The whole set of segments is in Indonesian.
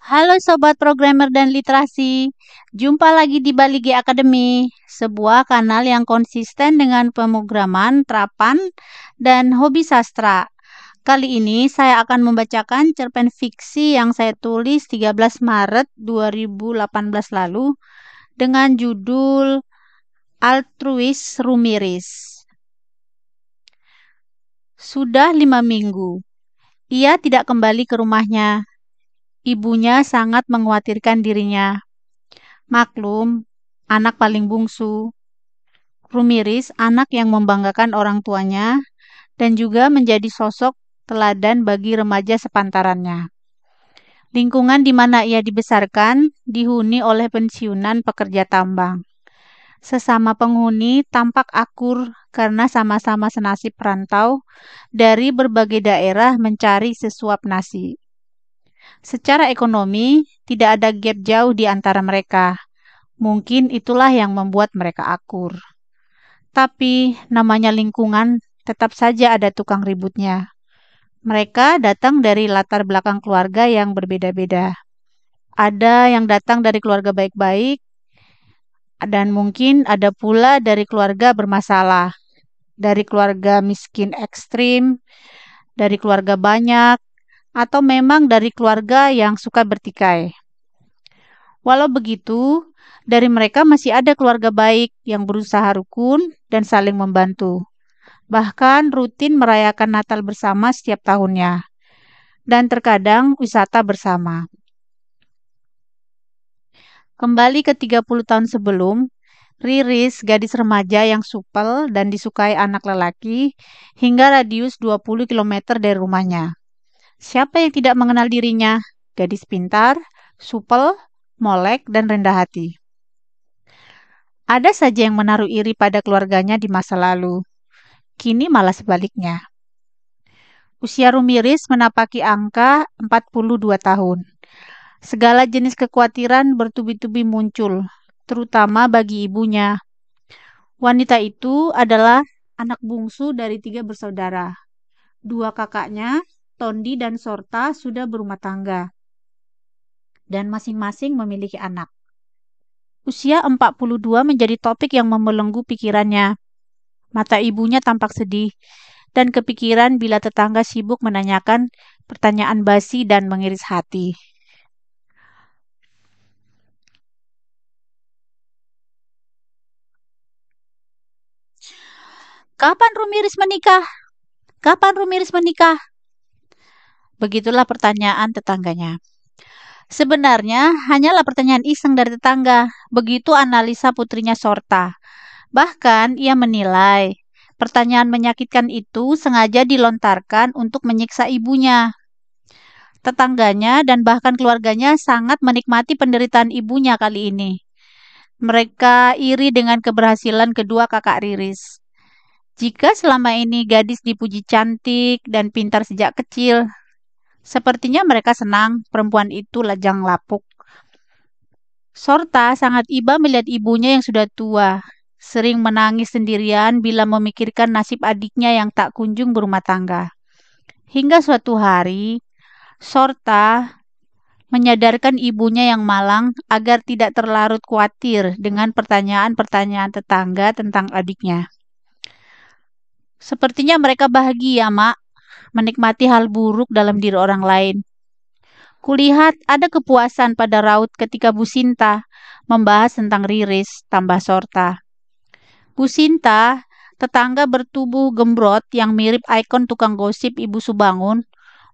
Halo Sobat Programmer dan Literasi, jumpa lagi di Bali G Academy, sebuah kanal yang konsisten dengan pemrograman, terapan, dan hobi sastra. Kali ini saya akan membacakan cerpen fiksi yang saya tulis 13 Maret 2018 lalu dengan judul Altruis Rumiris. Sudah 5 minggu, ia tidak kembali ke rumahnya. Ibunya sangat mengkhawatirkan dirinya. Maklum, anak paling bungsu. Rumiris, anak yang membanggakan orang tuanya dan juga menjadi sosok teladan bagi remaja sepantarannya. Lingkungan di mana ia dibesarkan dihuni oleh pensiunan pekerja tambang. Sesama penghuni tampak akur karena sama-sama senasib perantau dari berbagai daerah mencari sesuap nasi. Secara ekonomi, tidak ada gap jauh di antara mereka. Mungkin itulah yang membuat mereka akur. Tapi namanya lingkungan, tetap saja ada tukang ributnya. Mereka datang dari latar belakang keluarga yang berbeda-beda. Ada yang datang dari keluarga baik-baik, dan mungkin ada pula dari keluarga bermasalah, dari keluarga miskin ekstrim, dari keluarga banyak, atau memang dari keluarga yang suka bertikai. Walau begitu, dari mereka masih ada keluarga baik yang berusaha rukun dan saling membantu. Bahkan rutin merayakan Natal bersama setiap tahunnya. Dan terkadang wisata bersama. Kembali ke 30 tahun sebelum, Riris, gadis remaja yang supel dan disukai anak lelaki, hingga radius 20 km dari rumahnya. Siapa yang tidak mengenal dirinya? Gadis pintar, supel, molek, dan rendah hati. Ada saja yang menaruh iri pada keluarganya di masa lalu. Kini malah sebaliknya. Usia Rumiris menapaki angka 42 tahun. Segala jenis kekhawatiran bertubi-tubi muncul, terutama bagi ibunya. Wanita itu adalah anak bungsu dari 3 bersaudara. 2 kakaknya, Tondi dan Sorta, sudah berumah tangga. Dan masing-masing memiliki anak. Usia 42 menjadi topik yang membelenggu pikirannya. Mata ibunya tampak sedih dan kepikiran bila tetangga sibuk menanyakan pertanyaan basi dan mengiris hati. Kapan Rumiris menikah? Kapan Rumiris menikah? Begitulah pertanyaan tetangganya. Sebenarnya hanyalah pertanyaan iseng dari tetangga. Begitu analisa putrinya Sorta. Bahkan ia menilai pertanyaan menyakitkan itu sengaja dilontarkan untuk menyiksa ibunya. Tetangganya dan bahkan keluarganya sangat menikmati penderitaan ibunya kali ini. Mereka iri dengan keberhasilan kedua kakak Riris. Jika selama ini gadis dipuji cantik dan pintar sejak kecil, sepertinya mereka senang perempuan itu lajang lapuk. Sorta sangat iba melihat ibunya yang sudah tua, sering menangis sendirian bila memikirkan nasib adiknya yang tak kunjung berumah tangga. Hingga suatu hari, Sorta menyadarkan ibunya yang malang agar tidak terlarut khawatir dengan pertanyaan-pertanyaan tetangga tentang adiknya. Sepertinya mereka bahagia, Mak, menikmati hal buruk dalam diri orang lain. Kulihat ada kepuasan pada raut ketika Bu Sinta membahas tentang Riris, tambah Sorta. Bu Sinta, tetangga bertubuh gembrot yang mirip ikon tukang gosip Ibu Subangun,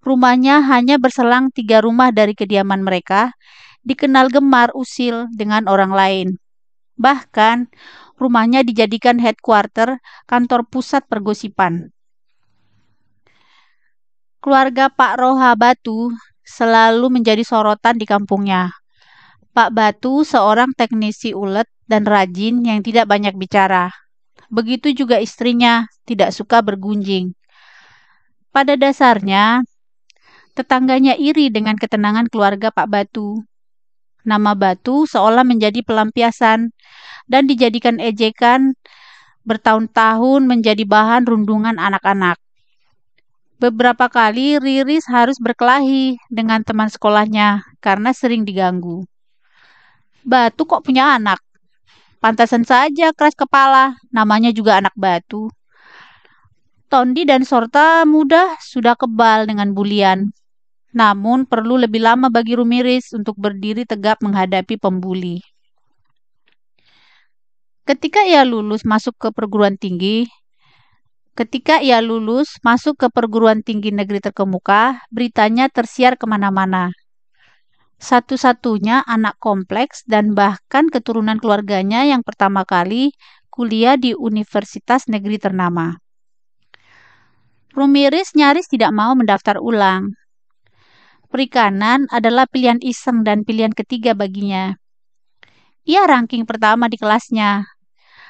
rumahnya hanya berselang 3 rumah dari kediaman mereka, dikenal gemar usil dengan orang lain. Bahkan, rumahnya dijadikan headquarter kantor pusat pergosipan. Keluarga Pak Roha Batu selalu menjadi sorotan di kampungnya. Pak Batu seorang teknisi ulet dan rajin yang tidak banyak bicara. Begitu juga istrinya, tidak suka bergunjing. Pada dasarnya, tetangganya iri dengan ketenangan keluarga Pak Batu. Nama Batu seolah menjadi pelampiasan dan dijadikan ejekan bertahun-tahun menjadi bahan rundungan anak-anak. Beberapa kali Riris harus berkelahi dengan teman sekolahnya karena sering diganggu. Batu kok punya anak? Pantasan saja keras kepala, namanya juga anak batu. Tondi dan Sorta mudah sudah kebal dengan bulian. Namun perlu lebih lama bagi Rumiris untuk berdiri tegap menghadapi pembuli. Ketika ia lulus masuk ke perguruan tinggi, Ketika ia lulus masuk ke perguruan tinggi negeri terkemuka, beritanya tersiar kemana-mana. Satu-satunya anak kompleks dan bahkan keturunan keluarganya yang pertama kali kuliah di universitas negeri ternama. Rumiris nyaris tidak mau mendaftar ulang. Perikanan adalah pilihan iseng dan pilihan ketiga baginya. Ia ranking pertama di kelasnya.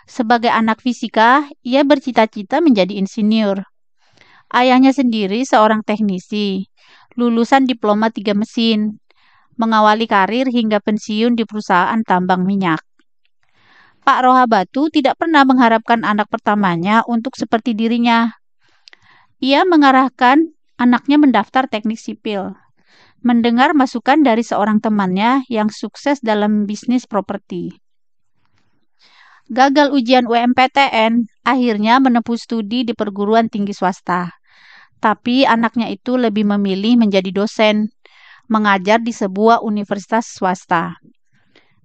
Sebagai anak fisika, ia bercita-cita menjadi insinyur. Ayahnya sendiri seorang teknisi, lulusan diploma 3 mesin, mengawali karir hingga pensiun di perusahaan tambang minyak. Pak Rohabatu tidak pernah mengharapkan anak pertamanya untuk seperti dirinya. Ia mengarahkan anaknya mendaftar teknik sipil. Mendengar masukan dari seorang temannya yang sukses dalam bisnis properti. Gagal ujian UMPTN, akhirnya menempuh studi di perguruan tinggi swasta. Tapi anaknya itu lebih memilih menjadi dosen, mengajar di sebuah universitas swasta.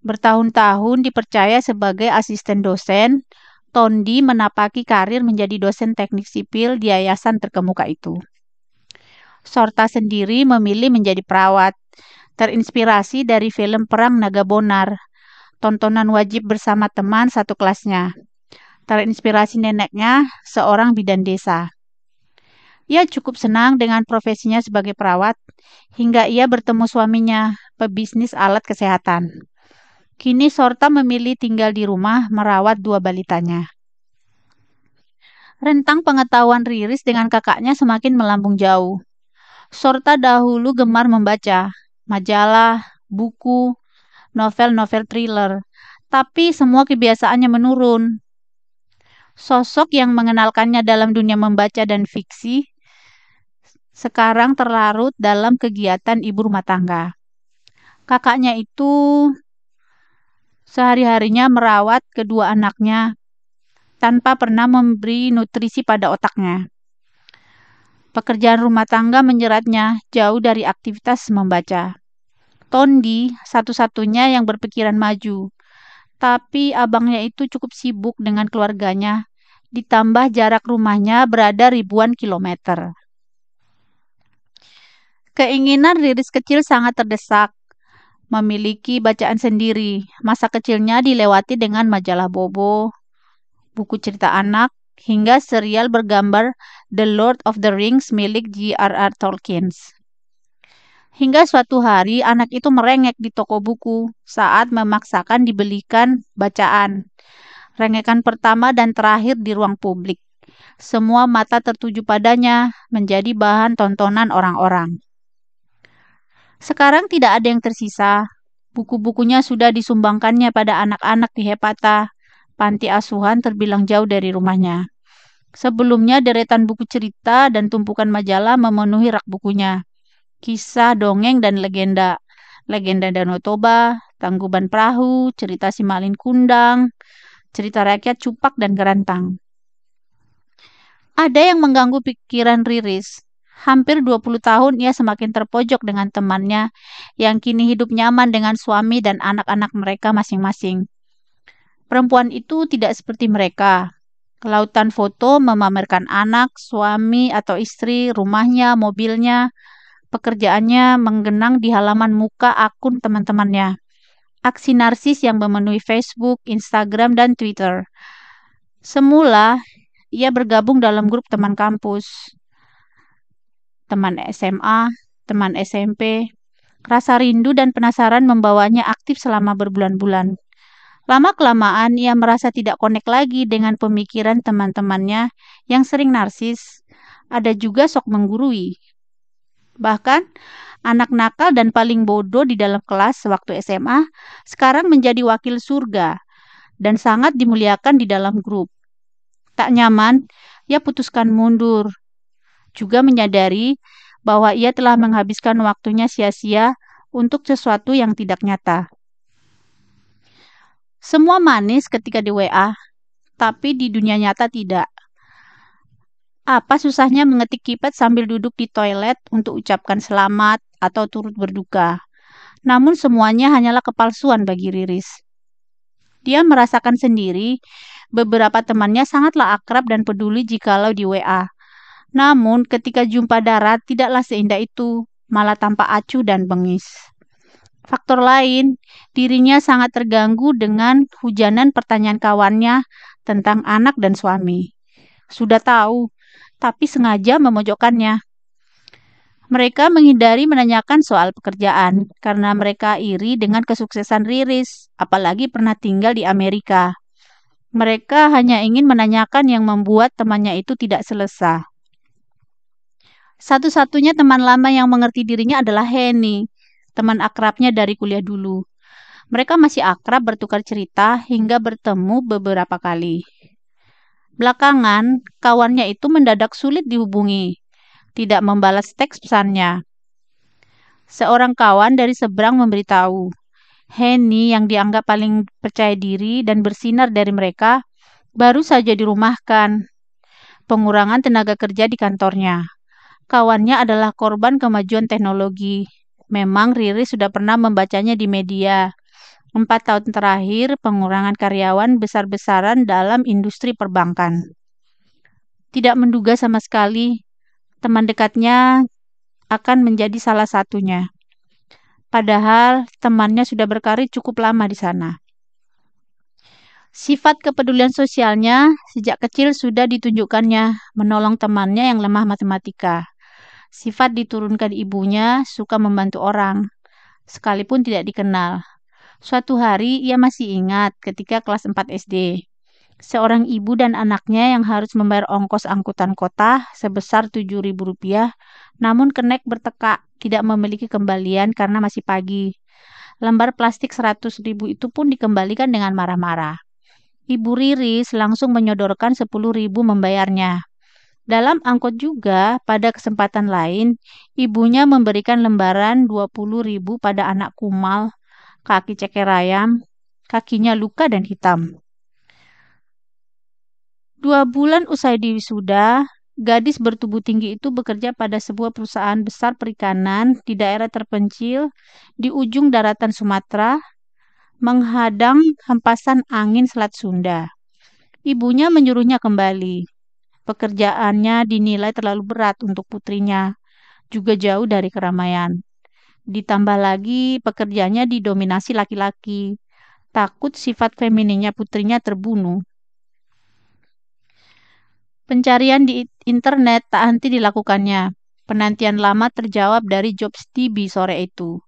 Bertahun-tahun dipercaya sebagai asisten dosen, Tondi menapaki karir menjadi dosen teknik sipil di yayasan terkemuka itu. Sorta sendiri memilih menjadi perawat, terinspirasi dari film Perang Naga Bonar, tontonan wajib bersama teman satu kelasnya. Terinspirasi neneknya, seorang bidan desa. Ia cukup senang dengan profesinya sebagai perawat, hingga ia bertemu suaminya, pebisnis alat kesehatan. Kini Sorta memilih tinggal di rumah merawat 2 balitanya. Rentang pengetahuan Riris dengan kakaknya semakin melambung jauh. Sorta dahulu gemar membaca majalah, buku, novel-novel thriller, tapi semua kebiasaannya menurun. Sosok yang mengenalkannya dalam dunia membaca dan fiksi sekarang terlarut dalam kegiatan ibu rumah tangga. Kakaknya itu sehari-harinya merawat kedua anaknya tanpa pernah memberi nutrisi pada otaknya. Pekerjaan rumah tangga menjeratnya jauh dari aktivitas membaca. Tondi satu-satunya yang berpikiran maju, tapi abangnya itu cukup sibuk dengan keluarganya, ditambah jarak rumahnya berada ribuan kilometer. Keinginan Riris kecil sangat terdesak, memiliki bacaan sendiri. Masa kecilnya dilewati dengan majalah Bobo, buku cerita anak, hingga serial bergambar The Lord of the Rings milik J.R.R. Tolkien. Hingga suatu hari anak itu merengek di toko buku saat memaksakan dibelikan bacaan. Rengekan pertama dan terakhir di ruang publik. Semua mata tertuju padanya, menjadi bahan tontonan orang-orang. Sekarang tidak ada yang tersisa. Buku-bukunya sudah disumbangkannya pada anak-anak di Hepata, panti asuhan terbilang jauh dari rumahnya. Sebelumnya deretan buku cerita dan tumpukan majalah memenuhi rak bukunya. Kisah, dongeng, dan legenda. Legenda Danau Toba, Tangkuban Perahu, cerita Simalin Kundang, cerita rakyat Cupak dan Gerantang. Ada yang mengganggu pikiran Riris. Hampir 20 tahun ia semakin terpojok dengan temannya yang kini hidup nyaman dengan suami dan anak-anak mereka masing-masing. Perempuan itu tidak seperti mereka. Kelautan foto memamerkan anak, suami atau istri, rumahnya, mobilnya, pekerjaannya menggenang di halaman muka akun teman-temannya. Aksi narsis yang memenuhi Facebook, Instagram, dan Twitter. Semula, ia bergabung dalam grup teman kampus, teman SMA, teman SMP. Rasa rindu dan penasaran membawanya aktif selama berbulan-bulan. Lama-kelamaan ia merasa tidak konek lagi dengan pemikiran teman-temannya yang sering narsis. Ada juga sok menggurui. Bahkan, anak nakal dan paling bodoh di dalam kelas sewaktu SMA sekarang menjadi wakil surga dan sangat dimuliakan di dalam grup. Tak nyaman, ia putuskan mundur. juga menyadari bahwa ia telah menghabiskan waktunya sia-sia untuk sesuatu yang tidak nyata. Semua manis ketika di WA, tapi di dunia nyata tidak. Apa susahnya mengetik keypad sambil duduk di toilet untuk ucapkan selamat atau turut berduka? Namun semuanya hanyalah kepalsuan bagi Riris. Dia merasakan sendiri, beberapa temannya sangatlah akrab dan peduli jikalau di WA. Namun ketika jumpa darat tidaklah seindah itu, malah tampak acuh dan bengis. Faktor lain, dirinya sangat terganggu dengan hujanan pertanyaan kawannya tentang anak dan suami. Sudah tahu, tapi sengaja memojokkannya. Mereka menghindari menanyakan soal pekerjaan karena mereka iri dengan kesuksesan Riris, apalagi pernah tinggal di Amerika. Mereka hanya ingin menanyakan yang membuat temannya itu tidak selesa. Satu-satunya teman lama yang mengerti dirinya adalah Henny, teman akrabnya dari kuliah dulu. Mereka masih akrab bertukar cerita hingga bertemu beberapa kali. Belakangan, kawannya itu mendadak sulit dihubungi, tidak membalas teks pesannya. Seorang kawan dari seberang memberitahu, Henny yang dianggap paling percaya diri dan bersinar dari mereka, baru saja dirumahkan. Pengurangan tenaga kerja di kantornya. Kawannya adalah korban kemajuan teknologi. Memang Riri sudah pernah membacanya di media. 4 tahun terakhir, pengurangan karyawan besar-besaran dalam industri perbankan. Tidak menduga sama sekali, teman dekatnya akan menjadi salah satunya. Padahal temannya sudah berkarir cukup lama di sana. Sifat kepedulian sosialnya sejak kecil sudah ditunjukkannya menolong temannya yang lemah matematika. Sifat diturunkan ibunya suka membantu orang, sekalipun tidak dikenal. Suatu hari ia masih ingat ketika kelas 4 SD. Seorang ibu dan anaknya yang harus membayar ongkos angkutan kota sebesar Rp7.000, namun kenek bertekak tidak memiliki kembalian karena masih pagi. Lembar plastik 100.000 itu pun dikembalikan dengan marah-marah. Ibu Riris langsung menyodorkan 10.000 membayarnya. Dalam angkot juga, pada kesempatan lain, ibunya memberikan lembaran 20.000 pada anak kumal, kaki ceker ayam, kakinya luka dan hitam. 2 bulan usai diwisuda, gadis bertubuh tinggi itu bekerja pada sebuah perusahaan besar perikanan di daerah terpencil di ujung daratan Sumatera, menghadang hempasan angin Selat Sunda. Ibunya menyuruhnya kembali. Pekerjaannya dinilai terlalu berat untuk putrinya, juga jauh dari keramaian. Ditambah lagi pekerjaannya didominasi laki-laki. Takut sifat femininnya putrinya terbunuh. Pencarian di internet tak henti dilakukannya. Penantian lama terjawab dari Jobs DB sore itu.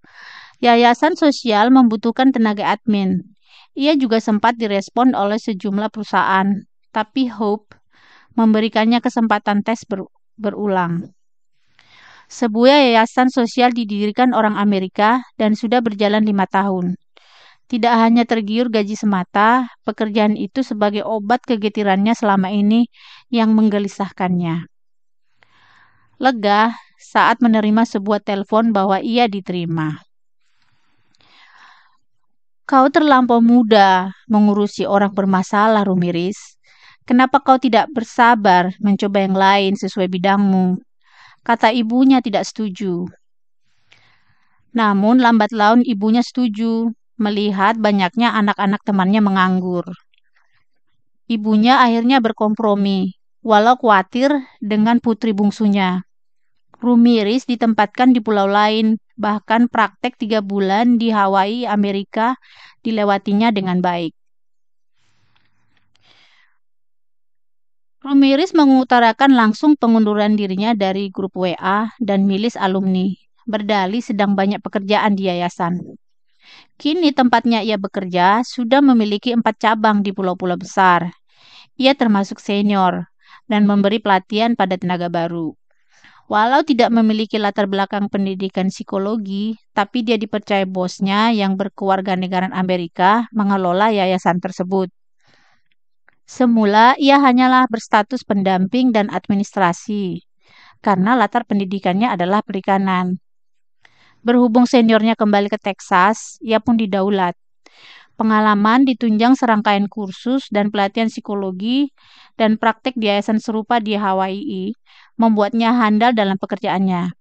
Yayasan sosial membutuhkan tenaga admin. Ia juga sempat direspon oleh sejumlah perusahaan, tapi Hope memberikannya kesempatan tes berulang. Sebuah yayasan sosial didirikan orang Amerika dan sudah berjalan 5 tahun. Tidak hanya tergiur gaji semata, pekerjaan itu sebagai obat kegetirannya selama ini yang menggelisahkannya. Lega saat menerima sebuah telepon bahwa ia diterima. Kau terlampau muda mengurusi orang bermasalah, Rumiris. Kenapa kau tidak bersabar mencoba yang lain sesuai bidangmu? Kata ibunya tidak setuju. Namun lambat laun ibunya setuju, melihat banyaknya anak-anak temannya menganggur. Ibunya akhirnya berkompromi, walau khawatir dengan putri bungsunya. Rumiris ditempatkan di pulau lain, bahkan praktek 3 bulan di Hawaii, Amerika, dilewatinya dengan baik. Rumiris mengutarakan langsung pengunduran dirinya dari grup WA dan milis alumni, berdalih sedang banyak pekerjaan di yayasan. Kini tempatnya ia bekerja sudah memiliki 4 cabang di pulau-pulau besar. Ia termasuk senior dan memberi pelatihan pada tenaga baru. Walau tidak memiliki latar belakang pendidikan psikologi, tapi dia dipercaya bosnya yang berkewarganegaraan Amerika mengelola yayasan tersebut. Semula ia hanyalah berstatus pendamping dan administrasi. karena latar pendidikannya adalah perikanan. Berhubung seniornya kembali ke Texas, ia pun didaulat. Pengalaman ditunjang serangkaian kursus dan pelatihan psikologi dan praktek di yayasan serupa di Hawaii membuatnya handal dalam pekerjaannya.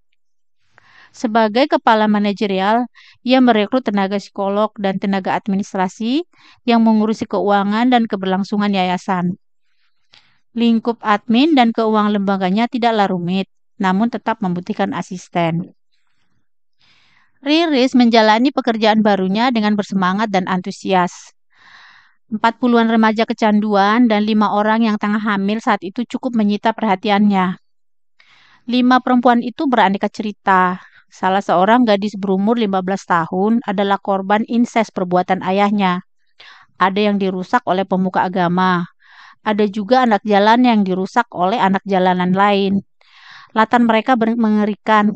Sebagai kepala manajerial, ia merekrut tenaga psikolog dan tenaga administrasi yang mengurusi keuangan dan keberlangsungan yayasan. Lingkup admin dan keuangan lembaganya tidaklah rumit, namun tetap membutuhkan asisten. Riris menjalani pekerjaan barunya dengan bersemangat dan antusias. 40-an remaja kecanduan dan 5 orang yang tengah hamil saat itu cukup menyita perhatiannya. 5 perempuan itu beraneka cerita. Salah seorang gadis berumur 15 tahun adalah korban inses perbuatan ayahnya. Ada yang dirusak oleh pemuka agama. Ada juga anak jalan yang dirusak oleh anak jalanan lain. Latar mereka mengerikan.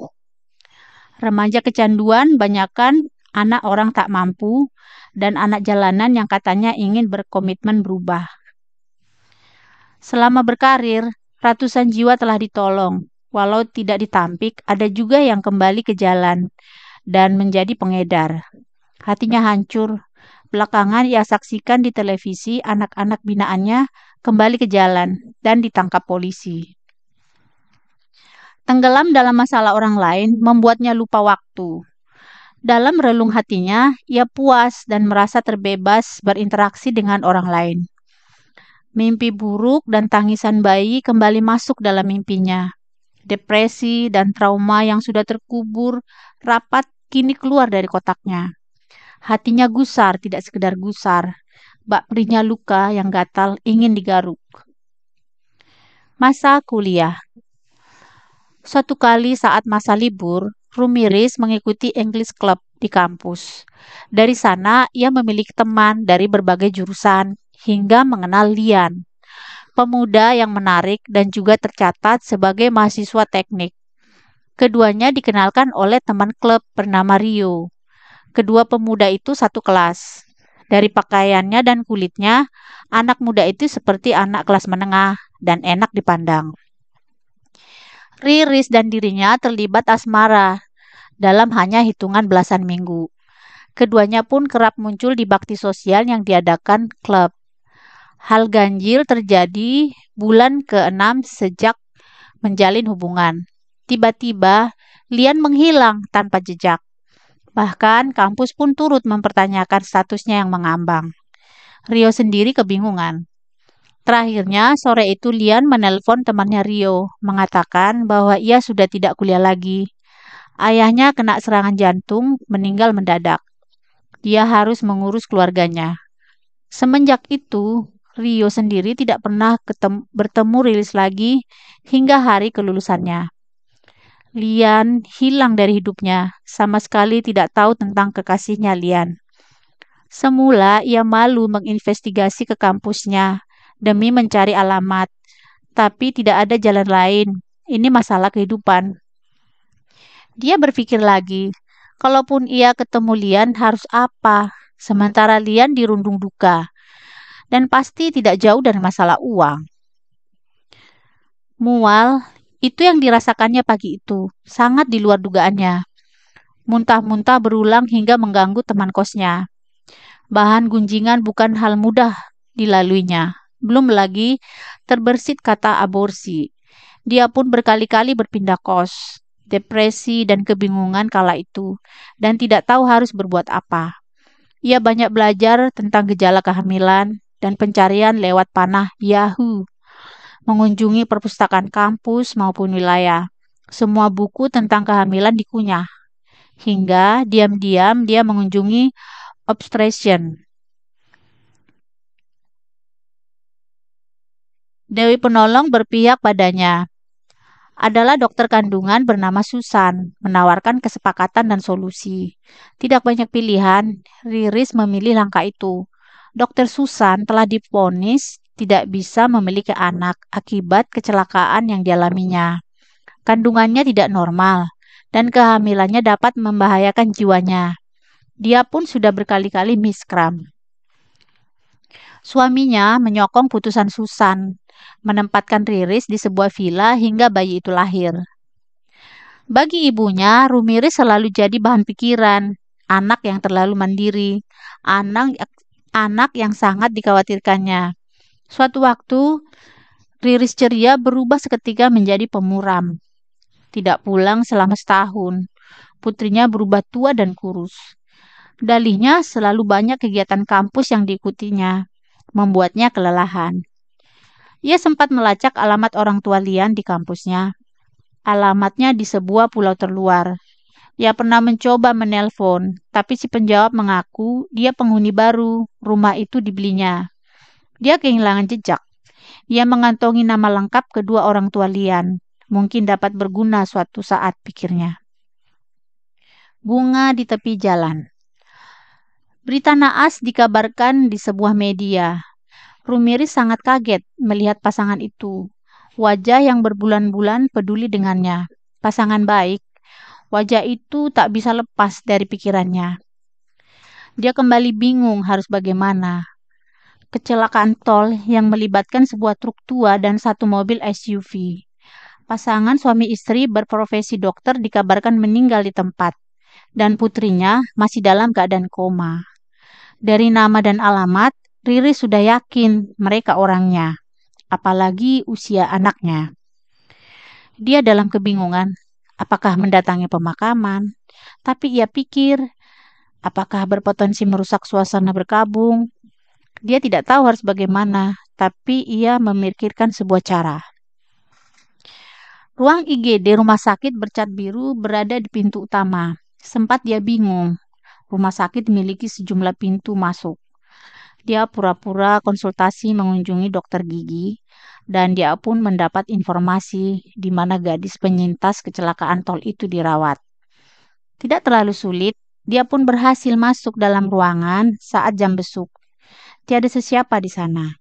Remaja kecanduan banyakkan anak orang tak mampu dan anak jalanan yang katanya ingin berkomitmen berubah. Selama berkarir, ratusan jiwa telah ditolong. Walau tidak ditampik, ada juga yang kembali ke jalan dan menjadi pengedar. Hatinya hancur. Belakangan ia saksikan di televisi anak-anak binaannya kembali ke jalan dan ditangkap polisi. Tenggelam dalam masalah orang lain membuatnya lupa waktu. Dalam relung hatinya, ia puas dan merasa terbebas berinteraksi dengan orang lain. Mimpi buruk dan tangisan bayi kembali masuk dalam mimpinya. Depresi dan trauma yang sudah terkubur rapat kini keluar dari kotaknya. Hatinya gusar, tidak sekedar gusar. Bak perihnya luka yang gatal ingin digaruk. Masa kuliah. Suatu kali saat masa libur, Rumiris mengikuti English Club di kampus. Dari sana, ia memiliki teman dari berbagai jurusan hingga mengenal Lian, pemuda yang menarik dan juga tercatat sebagai mahasiswa teknik. Keduanya dikenalkan oleh teman klub bernama Rio. Kedua pemuda itu satu kelas. Dari pakaiannya dan kulitnya, anak muda itu seperti anak kelas menengah dan enak dipandang. Riris dan dirinya terlibat asmara dalam hanya hitungan belasan minggu. Keduanya pun kerap muncul di bakti sosial yang diadakan klub. Hal ganjil terjadi bulan ke-6 sejak menjalin hubungan. Tiba-tiba, Lian menghilang tanpa jejak. Bahkan kampus pun turut mempertanyakan statusnya yang mengambang. Rio sendiri kebingungan. Terakhirnya, sore itu Lian menelpon temannya Rio, mengatakan bahwa ia sudah tidak kuliah lagi. Ayahnya kena serangan jantung, meninggal mendadak. Dia harus mengurus keluarganya. Semenjak itu, Rio sendiri tidak pernah bertemu Rilis lagi hingga hari kelulusannya. Lian hilang dari hidupnya, sama sekali tidak tahu tentang kekasihnya Lian. Semula ia malu menginvestigasi ke kampusnya demi mencari alamat, tapi tidak ada jalan lain. Ini masalah kehidupan. Dia berpikir lagi, kalaupun ia ketemu Lian harus apa? Sementara Lian dirundung duka. Dan pasti tidak jauh dari masalah uang. Mual, itu yang dirasakannya pagi itu, sangat di luar dugaannya. Muntah-muntah berulang hingga mengganggu teman kosnya. Bahan gunjingan bukan hal mudah dilaluinya. Belum lagi terbersit kata aborsi. Dia pun berkali-kali berpindah kos, depresi dan kebingungan kala itu, dan tidak tahu harus berbuat apa. Ia banyak belajar tentang gejala kehamilan dan pencarian lewat panah Yahoo, mengunjungi perpustakaan kampus maupun wilayah. Semua buku tentang kehamilan dikunyah, hingga diam-diam dia mengunjungi obstetrician. Dewi Penolong berpihak padanya. Adalah dokter kandungan bernama Susan, menawarkan kesepakatan dan solusi. Tidak banyak pilihan, Riris memilih langkah itu. Dokter Susan telah divonis tidak bisa memiliki anak akibat kecelakaan yang dialaminya. Kandungannya tidak normal, dan kehamilannya dapat membahayakan jiwanya. Dia pun sudah berkali-kali miskram. Suaminya menyokong putusan Susan. menempatkan Riris di sebuah villa hingga bayi itu lahir. Bagi ibunya, Rumiris selalu jadi bahan pikiran, anak yang terlalu mandiri, anak anak yang sangat dikhawatirkannya. Suatu waktu, Riris ceria berubah seketika menjadi pemuram. Tidak pulang selama setahun. Putrinya berubah tua dan kurus. Dalihnya selalu banyak kegiatan kampus yang diikutinya, membuatnya kelelahan. Ia sempat melacak alamat orang tua Lian di kampusnya. Alamatnya di sebuah pulau terluar. Ia pernah mencoba menelpon, tapi si penjawab mengaku dia penghuni baru, rumah itu dibelinya. Dia kehilangan jejak. Ia mengantongi nama lengkap kedua orang tua Lian. Mungkin dapat berguna suatu saat, pikirnya. Bunga di tepi jalan. Berita naas dikabarkan di sebuah media. Rumiris sangat kaget melihat pasangan itu. Wajah yang berbulan-bulan peduli dengannya. Pasangan baik. Wajah itu tak bisa lepas dari pikirannya. Dia kembali bingung harus bagaimana. Kecelakaan tol yang melibatkan sebuah truk tua dan satu mobil SUV. Pasangan suami istri berprofesi dokter dikabarkan meninggal di tempat, dan putrinya masih dalam keadaan koma. Dari nama dan alamat, Riri sudah yakin mereka orangnya, apalagi usia anaknya. Dia dalam kebingungan, apakah mendatangi pemakaman, tapi ia pikir, apakah berpotensi merusak suasana berkabung. Dia tidak tahu harus bagaimana, tapi ia memikirkan sebuah cara. Ruang IGD rumah sakit bercat biru berada di pintu utama. Sempat dia bingung. Rumah sakit memiliki sejumlah pintu masuk. Dia pura-pura konsultasi mengunjungi dokter gigi, dan dia pun mendapat informasi di mana gadis penyintas kecelakaan tol itu dirawat. Tidak terlalu sulit, dia pun berhasil masuk dalam ruangan saat jam besuk. Tiada sesiapa di sana.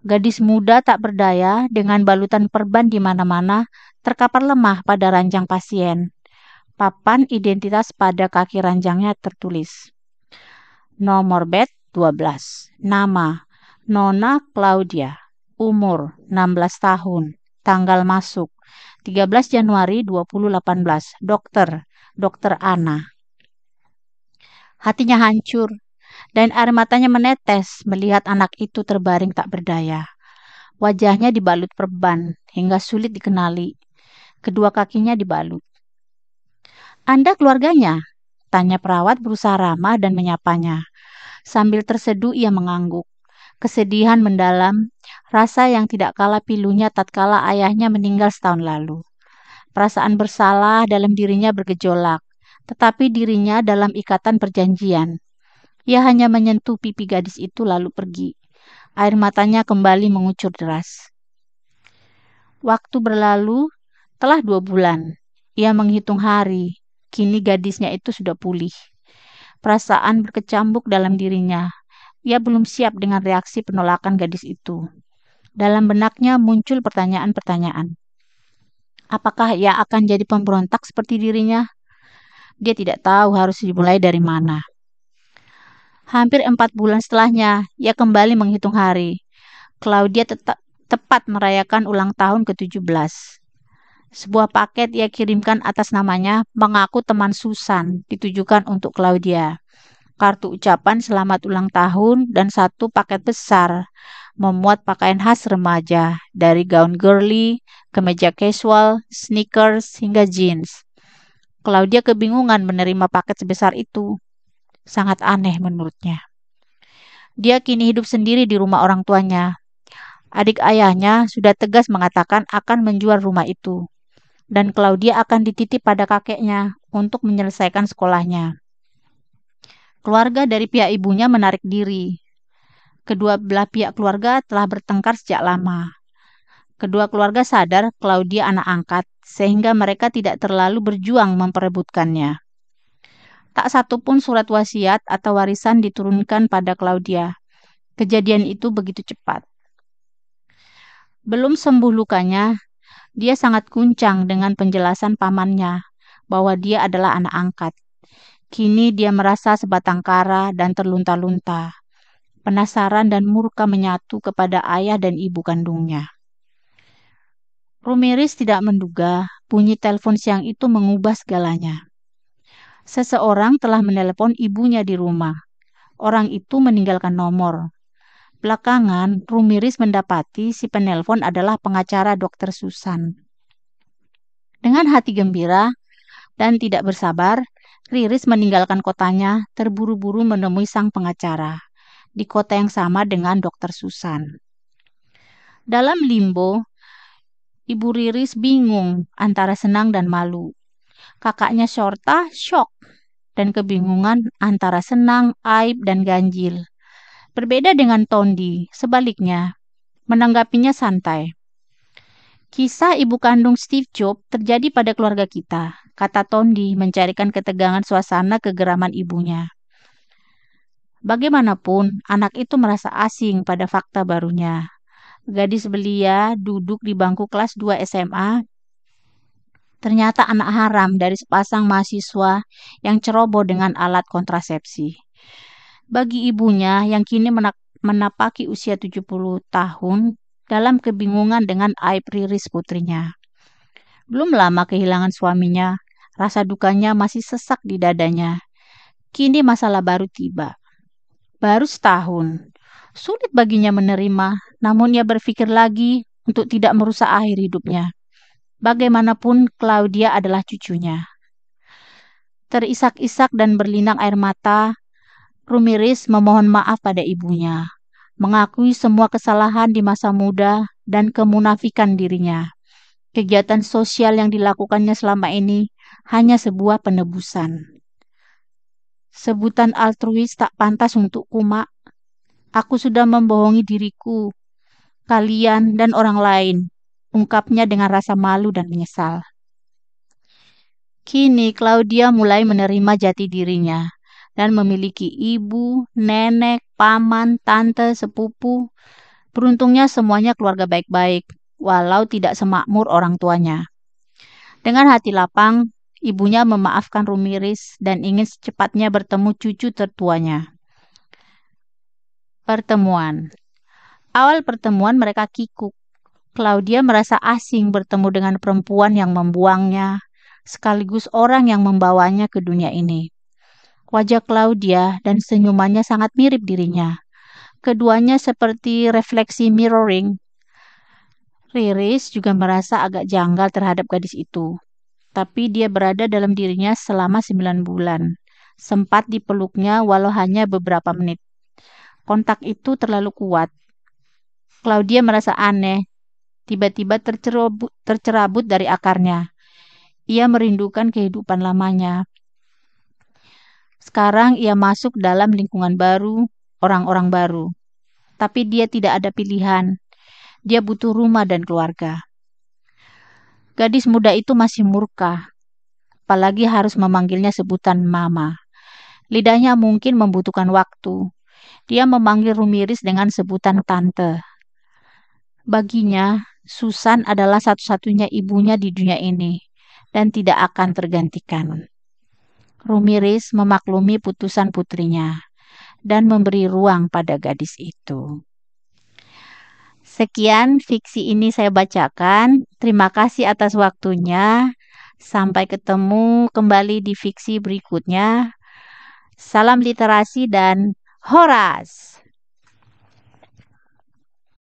Gadis muda tak berdaya dengan balutan perban di mana-mana terkapar lemah pada ranjang pasien. Papan identitas pada kaki ranjangnya tertulis. Nomor bed 12. Nama Nona Claudia. Umur 16 tahun. Tanggal masuk 13 Januari 2018. Dokter Ana. Hatinya hancur dan air matanya menetes melihat anak itu terbaring tak berdaya. Wajahnya dibalut perban hingga sulit dikenali. Kedua kakinya dibalut. "Anda keluarganya?" tanya perawat berusaha ramah dan menyapanya. Sambil terseduh ia mengangguk. Kesedihan mendalam, rasa yang tidak kalah pilunya tatkala ayahnya meninggal setahun lalu. Perasaan bersalah dalam dirinya bergejolak, tetapi dirinya dalam ikatan perjanjian. Ia hanya menyentuh pipi gadis itu lalu pergi. Air matanya kembali mengucur deras. Waktu berlalu, telah 2 bulan. Ia menghitung hari. Kini gadisnya itu sudah pulih. Perasaan berkecambuk dalam dirinya. Ia belum siap dengan reaksi penolakan gadis itu. Dalam benaknya muncul pertanyaan-pertanyaan. Apakah ia akan jadi pemberontak seperti dirinya? Dia tidak tahu harus dimulai dari mana. Hampir 4 bulan setelahnya, ia kembali menghitung hari. Claudia tepat merayakan ulang tahun ke-17. Sebuah paket ia kirimkan atas namanya mengaku teman Susan, ditujukan untuk Claudia. Kartu ucapan selamat ulang tahun dan satu paket besar memuat pakaian khas remaja dari gaun girly, kemeja casual, sneakers, hingga jeans. Claudia kebingungan menerima paket sebesar itu. Sangat aneh menurutnya. Dia kini hidup sendiri di rumah orang tuanya. Adik ayahnya sudah tegas mengatakan akan menjual rumah itu. Dan Claudia akan dititip pada kakeknya untuk menyelesaikan sekolahnya. Keluarga dari pihak ibunya menarik diri. Kedua belah pihak keluarga telah bertengkar sejak lama. Kedua keluarga sadar Claudia anak angkat, sehingga mereka tidak terlalu berjuang memperebutkannya. Tak satu pun surat wasiat atau warisan diturunkan pada Claudia. Kejadian itu begitu cepat. Belum sembuh lukanya, dia sangat guncang dengan penjelasan pamannya bahwa dia adalah anak angkat. Kini dia merasa sebatang kara dan terlunta-lunta. penasaran dan murka menyatu kepada ayah dan ibu kandungnya. Rumiris tidak menduga bunyi telepon siang itu mengubah segalanya. Seseorang telah menelepon ibunya di rumah. Orang itu meninggalkan nomor. Belakangan, Rumiris mendapati si penelpon adalah pengacara Dr. Susan. Dengan hati gembira dan tidak bersabar, Riris meninggalkan kotanya, terburu-buru menemui sang pengacara di kota yang sama dengan Dr. Susan. Dalam limbo, Ibu Riris bingung antara senang dan malu. Kakaknya Shorta shock dan kebingungan antara senang, aib, dan ganjil. Berbeda dengan Tondi, sebaliknya, menanggapinya santai. Kisah ibu kandung Steve Jobs terjadi pada keluarga kita, kata Tondi mencarikan ketegangan suasana kegeraman ibunya. Bagaimanapun, anak itu merasa asing pada fakta barunya. Gadis belia duduk di bangku kelas 2 SMA, ternyata anak haram dari sepasang mahasiswa yang ceroboh dengan alat kontrasepsi. Bagi ibunya yang kini menapaki usia 70 tahun, dalam kebingungan dengan aib Riris putrinya. Belum lama kehilangan suaminya, rasa dukanya masih sesak di dadanya. Kini masalah baru tiba. Baru setahun. Sulit baginya menerima, namun ia berpikir lagi untuk tidak merusak akhir hidupnya. Bagaimanapun Claudia adalah cucunya. Terisak-isak dan berlinang air mata, Rumiris memohon maaf pada ibunya, mengakui semua kesalahan di masa muda dan kemunafikan dirinya. Kegiatan sosial yang dilakukannya selama ini hanya sebuah penebusan. Sebutan altruis tak pantas untukku, Mak. Aku sudah membohongi diriku, kalian, dan orang lain, ungkapnya dengan rasa malu dan menyesal. Kini Claudia mulai menerima jati dirinya dan memiliki ibu, nenek, paman, tante, sepupu. Beruntungnya semuanya keluarga baik-baik, walau tidak semakmur orang tuanya. Dengan hati lapang, ibunya memaafkan Rumiris dan ingin secepatnya bertemu cucu tertuanya. Pertemuan. Awal pertemuan mereka kikuk. Claudia merasa asing bertemu dengan perempuan yang membuangnya, sekaligus orang yang membawanya ke dunia ini. Wajah Claudia dan senyumannya sangat mirip dirinya. Keduanya seperti refleksi mirroring. Riris juga merasa agak janggal terhadap gadis itu. Tapi dia berada dalam dirinya selama 9 bulan. Sempat dipeluknya walau hanya beberapa menit. Kontak itu terlalu kuat. Claudia merasa aneh, tiba-tiba tercerabut dari akarnya. Ia merindukan kehidupan lamanya. Sekarang ia masuk dalam lingkungan baru, orang-orang baru. Tapi dia tidak ada pilihan. Dia butuh rumah dan keluarga. Gadis muda itu masih murka, apalagi harus memanggilnya sebutan mama. Lidahnya mungkin membutuhkan waktu. Dia memanggil Rumiris dengan sebutan tante. Baginya, Susan adalah satu-satunya ibunya di dunia ini dan tidak akan tergantikan. Rumiris memaklumi putusan putrinya dan memberi ruang pada gadis itu. Sekian fiksi ini saya bacakan. Terima kasih atas waktunya. Sampai ketemu kembali di fiksi berikutnya. Salam literasi dan Horas!